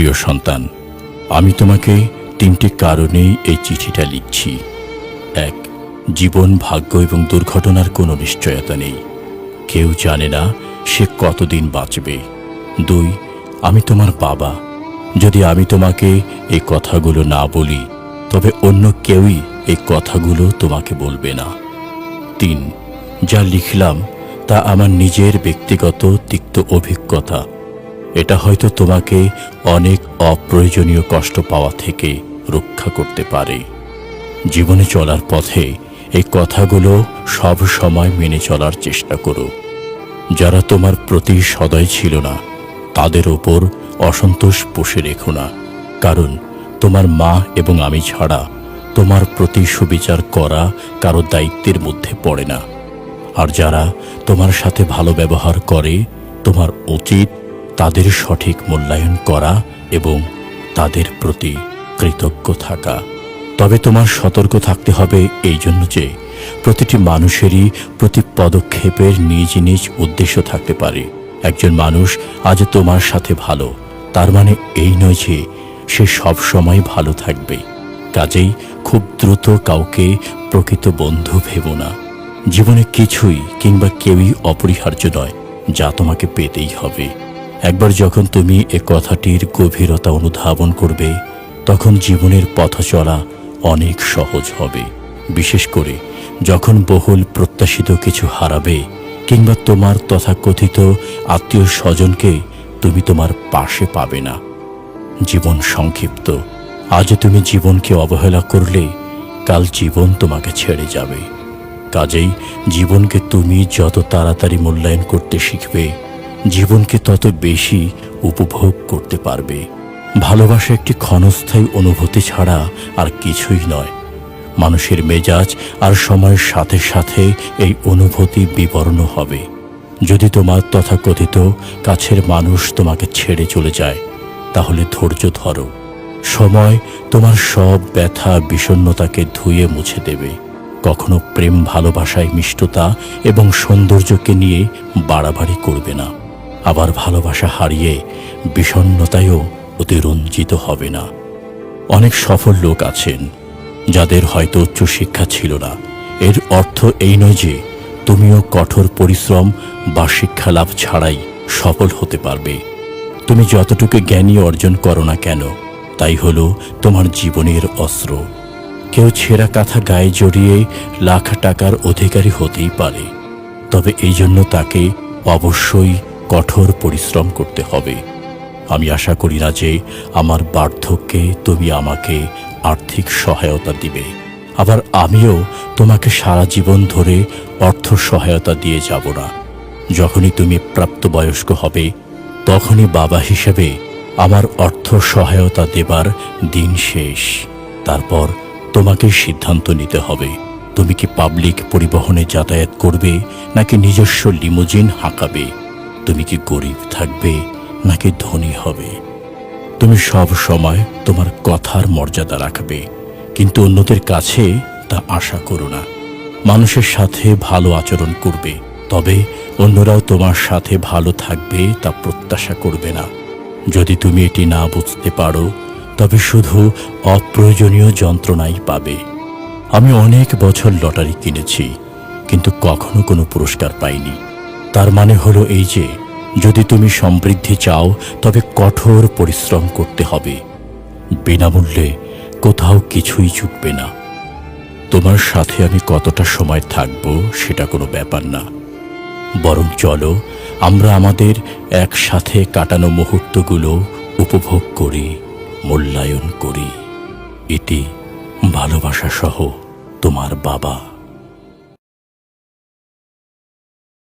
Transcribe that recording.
প্রিয় সন্তান, আমি তোমাকে 3টি কারণেই এই চিঠিটা লিখছি। 1, জীবন, ভাগ্য এবং দুর্ঘটনার কোনো নিশ্চয়তা নেই। কেউ জানে না সে কতদিন বাঁচবে। 2, আমি তোমার বাবা। যদি আমি তোমাকে এই কথাগুলো না বলি, তবে অন্য কেউই এই কথাগুলো তোমাকে বলবে না। 3, যা লিখলাম তা আমার নিজের ব্যক্তিগত তিক্ত অভিজ্ঞতা। এটা হয়তো তোমাকে অনেক অপ্রয়োজনীয় কষ্ট পাওয়া থেকে রক্ষা করতে পারে। জীবনে চলার পথে এই কথাগুলো সব সময় মেনে চলার চেষ্টা করো। যারা তোমার প্রতি সদয় ছিল না, তাদের ওপর অসন্তোষ পুষে রেখো না, কারণ তোমার মা এবং আমি ছাড়া তোমার প্রতি সুবিচার করা কারো দায়িত্বের মধ্যে পড়ে না। আর যারা তোমার সাথে ভালো ব্যবহার করে, তোমার উচিত তাদের সঠিক মূল্যায়ন করা এবং তাদের প্রতি কৃতজ্ঞ থাকা। তবে তোমার সতর্ক থাকতে হবে এই জন্য যে প্রতিটি মানুষেরই প্রতি পদক্ষেপের নিজ নিজ উদ্দেশ্য থাকতে পারে। একজন মানুষ আজ তোমার সাথে ভালো, তার মানে এই নয় যে সে সব সময় ভালো থাকবে। কাজেই খুব দ্রুত কাউকে প্রকৃত বন্ধু ভেবো না। জীবনে কিছুই কিংবা কেউই অপরিহার্য নয় যা তোমাকে পেতেই হবে। একবার যখন তুমি এ কথাটির গভীরতা অনুধাবন করবে, তখন জীবনের পথ চলা অনেক সহজ হবে। বিশেষ করে যখন বহুল প্রত্যাশিত কিছু হারাবে কিংবা তোমার তথাকথিত আত্মীয় স্বজনকে তুমি তোমার পাশে পাবে না। জীবন সংক্ষিপ্ত। আজ তুমি জীবনকে অবহেলা করলে কাল জীবন তোমাকে ছেড়ে যাবে। কাজেই জীবনকে তুমি যত তাড়াতাড়ি মূল্যায়ন করতে শিখবে, জীবনকে তত বেশি উপভোগ করতে পারবে। ভালোবাসা একটি ক্ষণস্থায়ী অনুভূতি ছাড়া আর কিছুই নয়। মানুষের মেজাজ আর সময়ের সাথে সাথে এই অনুভূতি বিবর্ণ হবে। যদি তোমার তথাকথিত কাছের মানুষ তোমাকে ছেড়ে চলে যায়, তাহলে ধৈর্য ধরো। সময় তোমার সব ব্যথা বিষণ্ণতাকে ধুয়ে মুছে দেবে। কখনো প্রেম ভালোবাসায় মিষ্টতা এবং সৌন্দর্যকে নিয়ে বাড়াবাড়ি করবে না। আবার ভালোবাসা হারিয়ে বিষণ্ণতায়ও অতিরঞ্জিত হবে না। অনেক সফল লোক আছেন যাদের হয়তো উচ্চশিক্ষা ছিল না। এর অর্থ এই নয় যে তুমিও কঠোর পরিশ্রম বা শিক্ষা লাভ ছাড়াই সফল হতে পারবে। তুমি যতটুকু জ্ঞানী অর্জন করো না কেন, তাই হলো তোমার জীবনের অস্ত্র। কেউ ছেঁড়া কাঁথা গায়ে জড়িয়ে লাখ টাকার অধিকারী হতেই পারে, তবে এই জন্য তাকে অবশ্যই কঠোর পরিশ্রম করতে হবে। আমি আশা করি না যে আমার বার্ধক্যে তুমি আমাকে আর্থিক সহায়তা দিবে, আবার আমিও তোমাকে সারা জীবন ধরে অর্থ সহায়তা দিয়ে যাব না। যখনই তুমি প্রাপ্তবয়স্ক হবে, তখনই বাবা হিসেবে আমার অর্থ সহায়তা দেবার দিন শেষ। তারপর তোমাকে সিদ্ধান্ত নিতে হবে, তুমি কি পাবলিক পরিবহনে যাতায়াত করবে নাকি নিজস্ব লিমুজিন হাঁকাবে। তুমি কি গরিব থাকবে নাকি ধনী হবে। তুমি সব সময় তোমার কথার মর্যাদা রাখবে, কিন্তু অন্যদের কাছে তা আশা করো না। মানুষের সাথে ভালো আচরণ করবে, তবে অন্যরাও তোমার সাথে ভালো থাকবে তা প্রত্যাশা করবে না। যদি তুমি এটি না বুঝতে পারো, তবে শুধু অপ্রয়োজনীয় যন্ত্রণাই পাবে। আমি অনেক বছর লটারি কিনেছি, কিন্তু কখনো কোনো পুরস্কার পাইনি। তার মানে হলো এই যে যদি তুমি সমৃদ্ধি চাও, তবে কঠোর পরিশ্রম করতে হবে। বিনামূল্যে কোথাও কিছুই চুকবে না। তোমার সাথে আমি কতটা সময় থাকব সেটা কোনো ব্যাপার না, বরং চলো আমরা আমাদের একসাথে কাটানো মুহূর্তগুলো উপভোগ করি, মূল্যায়ন করি। এটি ভালোবাসা সহ তোমার বাবা।